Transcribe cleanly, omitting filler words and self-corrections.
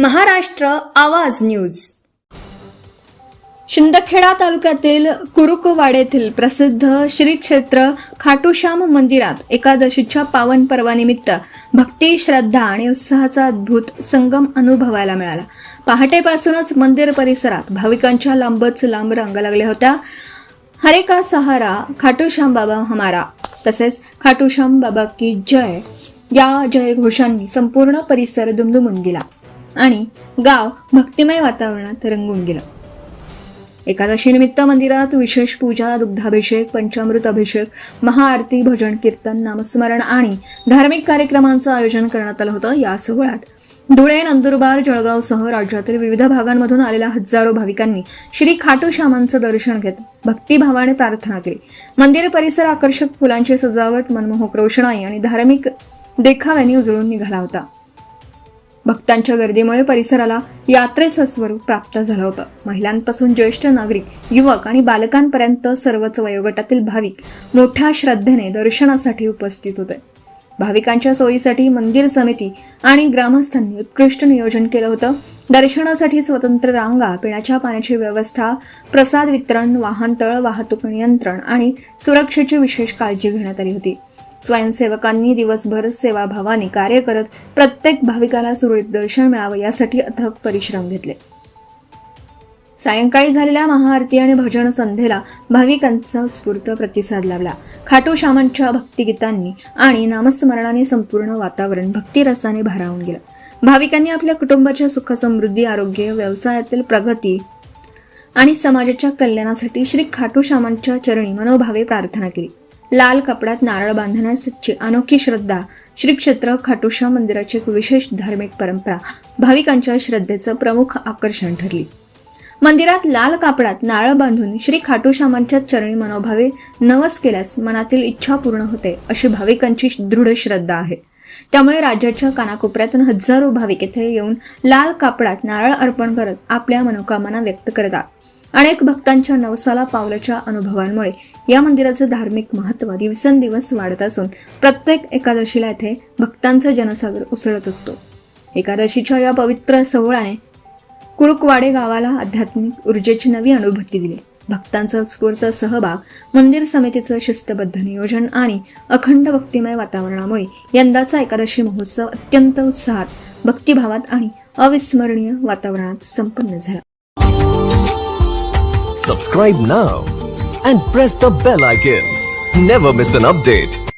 महाराष्ट्र आवाज न्यूज. शिंदखेडा तालुक्यातील कुरुकवाडेतील प्रसिद्ध श्री क्षेत्र खाटूश्याम मंदिरात एकादशीच्या पावन पर्वानिमित्त भक्ती, श्रद्धा आणि उत्साहाचा अद्भुत संगम अनुभवायला मिळाला. पहाटेपासूनच मंदिर परिसरात भाविकांच्या लांबच लांब रांगा लागल्या होत्या. हरे का सहारा, खाटूश्याम बाबा हमारा तसेच खाटूश्याम बाबा की जय या जयघोषांनी संपूर्ण परिसर दुमदुमून गेला आणि गाव भक्तिमय वातावरणात रंगून गेलं. एकादशी निमित्त मंदिरात विशेष पूजा, दुग्धाभिषेक, पंचामृत अभिषेक, महाआरती, भजन कीर्तन, नामस्मरण आणि धार्मिक कार्यक्रमांचं आयोजन करण्यात आलं होतं. या सोहळ्यात धुळे, नंदुरबार, जळगावसह राज्यातील विविध भागांमधून आलेल्या हजारो भाविकांनी श्री खाटूश्यामांचं दर्शन घेत भक्तिभावाने प्रार्थना केली. मंदिर परिसर आकर्षक फुलांची सजावट, मनमोहक रोषणाई आणि धार्मिक देखाव्याने उजळून निघाला होता. भक्तांच्या गर्दीमुळे परिसराला यात्रेचं स्वरूप प्राप्त झालं होतं. महिलांपासून ज्येष्ठ नागरिक, युवक आणि बालकांपर्यंत सर्वच वयोगटातील भाविक मोठ्या श्रद्धेने दर्शनासाठी उपस्थित होते. भाविकांच्या सोयीसाठी मंदिर समिती आणि ग्रामस्थांनी उत्कृष्ट नियोजन केलं होतं. दर्शनासाठी स्वतंत्र रांगा, पिण्याच्या पाण्याची व्यवस्था, प्रसाद वितरण, वाहनतळ, वाहतूक नियंत्रण आणि सुरक्षेची विशेष काळजी घेण्यात आली होती. स्वयंसेवकांनी दिवसभर सेवाभावाने कार्य करत प्रत्येक भाविकाला सुरळीत दर्शन मिळावं यासाठी अथक परिश्रम घेतले. सायंकाळी झालेल्या महाआरती आणि भजन संध्येला भाविकांचा उत्स्फूर्त प्रतिसाद लाभला. खाटूश्यामांच्या भक्तिगीतांनी आणि नामस्मरणाने संपूर्ण वातावरण भक्तिरसाने भारावून गेलं. भाविकांनी आपल्या कुटुंबाच्या सुख, समृद्धी, आरोग्य, व्यवसायातील प्रगती आणि समाजाच्या कल्याणासाठी श्री खाटूश्यामांच्या चरणी मनोभावे प्रार्थना केली. लाल कपड्यात नारळ बांधण्याची अनोखी श्रद्धा, श्री क्षेत्र खाटूश्याम मंदिराची एक विशेष धार्मिक परंपरा भाविकांच्या श्रद्धेचं प्रमुख आकर्षण ठरली. मंदिरात लाल कापडात नारळ बांधून श्री खाटूश्यामांच्या चरणी मनोभावे नवस केल्यास मनातील इच्छा पूर्ण होते अशी भाविकांची दृढ श्रद्धा आहे. त्यामुळे राज्याच्या कानाकोपऱ्यातून हजारो भाविक येथे येऊन लाल कापडात नारळ अर्पण करत आपल्या मनोकामना व्यक्त करतात. अनेक भक्तांच्या नवसाला पावल्याच्या अनुभवांमुळे या मंदिराचं धार्मिक महत्त्व दिवसेंदिवस वाढत असून प्रत्येक एकादशीला येथे भक्तांचा जनसागर उसळत असतो. एकादशीच्या या पवित्र सोहळ्याने कुरुकवाडे गावाला आध्यात्मिक ऊर्जेची नवी अनुभूती दिली. भक्तांचा स्फूर्त सहभाग, मंदिर समितीचं शिस्तबद्ध नियोजन आणि अखंड भक्तिमय वातावरणामुळे यंदाचा एकादशी महोत्सव अत्यंत उत्साहात, भक्तिभावात आणि अविस्मरणीय वातावरणात संपन्न झाला. Subscribe now and press the bell icon. Never miss an update.